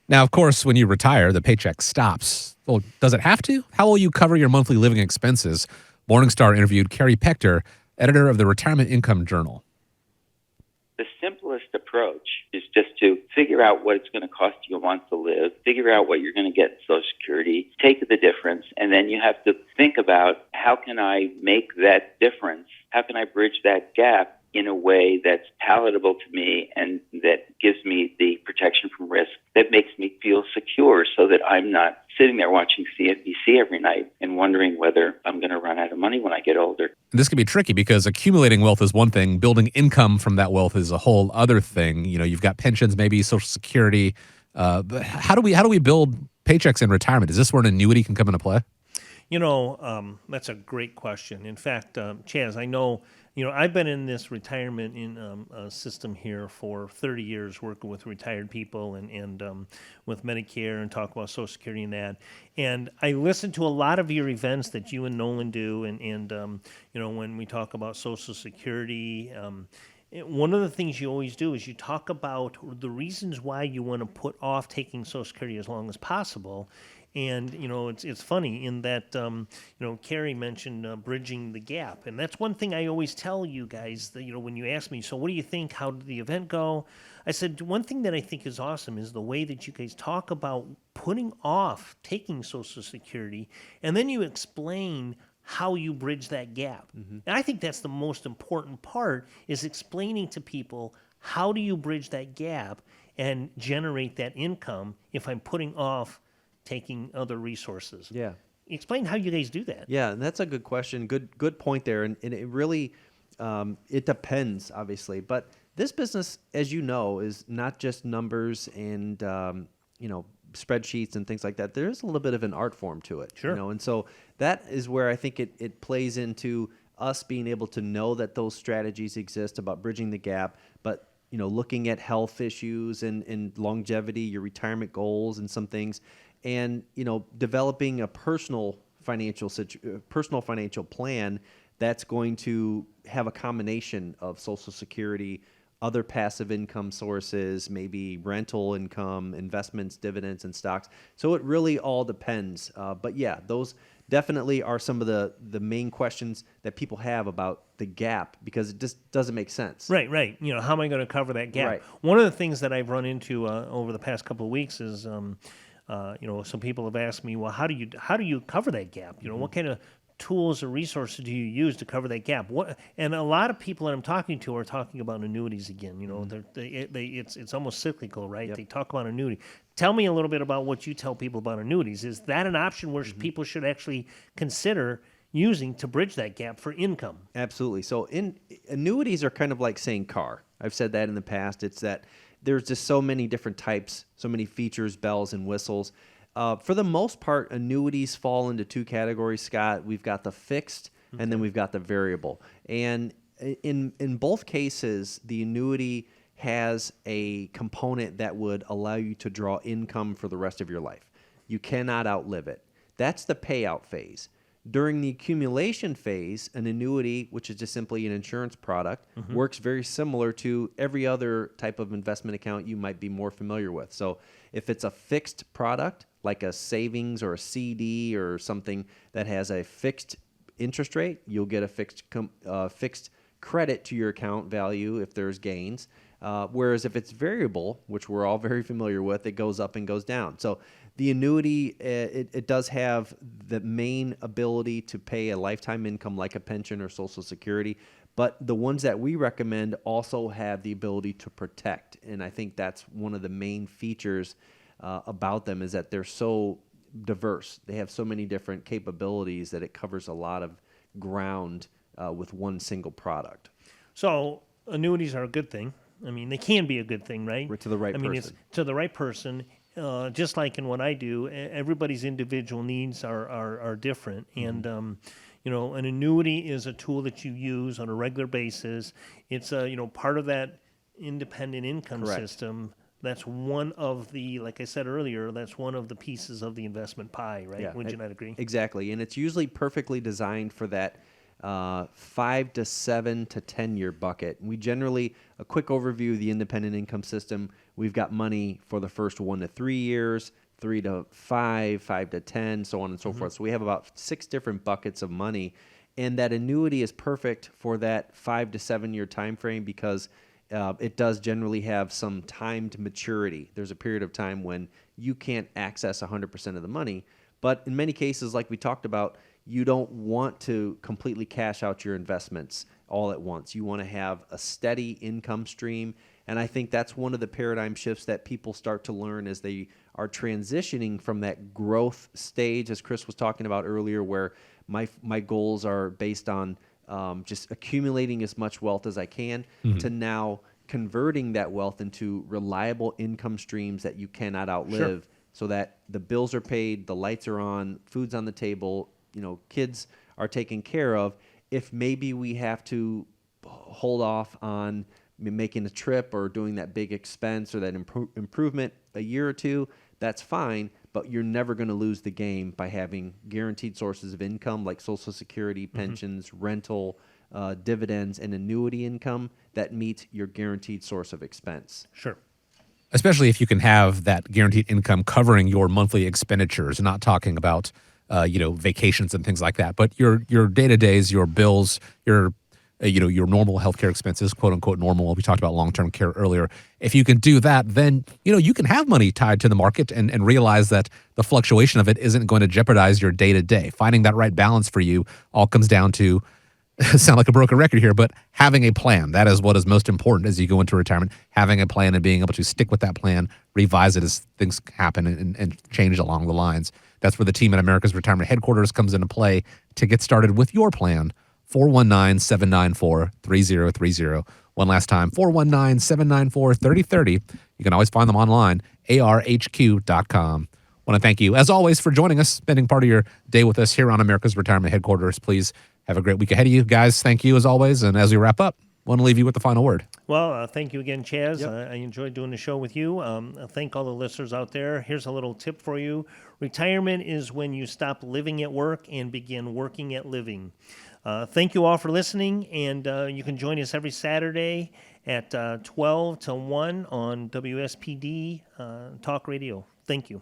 Now, of course, when you retire, the paycheck stops. Well, does it have to? How will you cover your monthly living expenses? Morningstar interviewed Carrie Pector, editor of the Retirement Income Journal. The simplest approach is just to figure out what it's going to cost you a month to live, figure out what you're going to get in Social Security, take the difference, and then you have to think about how can I make that difference? How can I bridge that gap in a way that's palatable to me and that gives me the protection from risk that makes me feel secure so that I'm not sitting there watching CNBC every night and wondering whether I'm going to run out of money when I get older. This can be tricky because accumulating wealth is one thing. Building income from that wealth is a whole other thing. You know, you've got pensions, maybe Social Security. But how do we build paychecks in retirement? Is this where an annuity can come into play? That's a great question. In fact, Chaz, I know, I've been in this retirement system here for 30 years, working with retired people and with Medicare and talk about Social Security and that. And I listen to a lot of your events that you and Nolan do, and when we talk about Social Security. One of the things you always do is you talk about the reasons why you want to put off taking Social Security as long as possible. And, it's funny in that, Carrie mentioned bridging the gap. And that's one thing I always tell you guys that, when you ask me, so what do you think? How did the event go? I said, one thing that I think is awesome is the way that you guys talk about putting off taking Social Security. And then you explain how you bridge that gap. Mm-hmm. And I think that's the most important part, is explaining to people, how do you bridge that gap and generate that income if I'm putting off taking other resources? Yeah. Explain how you guys do that. Yeah, and that's a good question. Good point there. And it really, it depends, obviously. But this business, as you know, is not just numbers and, spreadsheets and things like that. There's a little bit of an art form to it. Sure. And so that is where I think it plays into us being able to know that those strategies exist about bridging the gap, but looking at health issues and longevity, your retirement goals and some things, and developing a personal financial plan that's going to have a combination of Social Security, other passive income sources, maybe rental income, investments, dividends, and stocks. So it really all depends. But yeah, those definitely are some of the main questions that people have about the gap, because it just doesn't make sense. Right. How am I going to cover that gap? Right. One of the things that I've run into over the past couple of weeks is, some people have asked me, well, how do you cover that gap? What kind of tools or resources do you use to cover that gap? And a lot of people that I'm talking to are talking about annuities again. It's almost cyclical, right? Yep. They talk about annuity. Tell me a little bit about what you tell people about annuities. Is that an option where people should actually consider using to bridge that gap for income? Absolutely. So annuities are kind of like saying car. I've said that in the past. It's that there's just so many different types, so many features, bells and whistles. For the most part, annuities fall into two categories, Scott. We've got the fixed, and then we've got the variable. And in both cases, the annuity has a component that would allow you to draw income for the rest of your life. You cannot outlive it. That's the payout phase. During the accumulation phase, an annuity, which is just simply an insurance product, works very similar to every other type of investment account you might be more familiar with. So if it's a fixed product, like a savings or a CD or something that has a fixed interest rate, you'll get a fixed credit to your account value if there's gains. Whereas if it's variable, which we're all very familiar with, it goes up and goes down. So the annuity, it does have the main ability to pay a lifetime income like a pension or Social Security, but the ones that we recommend also have the ability to protect. And I think that's one of the main features about them, is that they're so diverse. They have so many different capabilities that it covers a lot of ground with one single product. So annuities are a good thing. I mean, they can be a good thing, right? To the right person. It's to the right person. Just like in what I do, everybody's individual needs are different. And, an annuity is a tool that you use on a regular basis. It's part of that independent income system. That's one of the, like I said earlier, that's one of the pieces of the investment pie, right? Yeah, Would you not agree? Exactly. And it's usually perfectly designed for that 5 to 7 to 10 year bucket. We generally, a quick overview of the independent income system, We've got money for the first 1 to 3 years, 3 to 5, 5 to 10, so on and so forth. So we have about 6 different buckets of money, and that annuity is perfect for that 5 to 7 year time frame because it does generally have some timed maturity. There's a period of time when you can't access 100% of the money, but in many cases, like we talked about, you don't want to completely cash out your investments all at once. You want to have a steady income stream. And I think that's one of the paradigm shifts that people start to learn as they are transitioning from that growth stage, as Chris was talking about earlier, where my goals are based on just accumulating as much wealth as I can, to now converting that wealth into reliable income streams that you cannot outlive, so that the bills are paid, the lights are on, food's on the table, kids are taken care of. If maybe we have to hold off on making a trip or doing that big expense or that improvement a year or two, that's fine, but you're never going to lose the game by having guaranteed sources of income like Social Security, pensions, rental, dividends, and annuity income that meet your guaranteed source of expense. Sure. Especially if you can have that guaranteed income covering your monthly expenditures, not talking about vacations and things like that, but your day-to-days, your bills, your normal healthcare expenses, quote unquote normal. We talked about long-term care earlier. If you can do that, then you can have money tied to the market and realize that the fluctuation of it isn't going to jeopardize your day-to-day. Finding that right balance for you all comes down to sound like a broken record here, but having a plan. That is what is most important as you go into retirement. Having a plan and being able to stick with that plan, revise it as things happen and change along the lines. That's where the team at America's Retirement Headquarters comes into play to get started with your plan. 419-794-3030. One last time, 419-794-3030. You can always find them online, arhq.com. Want to thank you, as always, for joining us, spending part of your day with us here on America's Retirement Headquarters. Please have a great week ahead of you. Guys, thank you as always. And as we wrap up, want to leave you with the final word. Well, thank you again, Chaz. Yep. I enjoyed doing the show with you. Thank all the listeners out there. Here's a little tip for you. Retirement is when you stop living at work and begin working at living. Thank you all for listening, and you can join us every Saturday at 12 to 1 on WSPD Talk Radio. Thank you.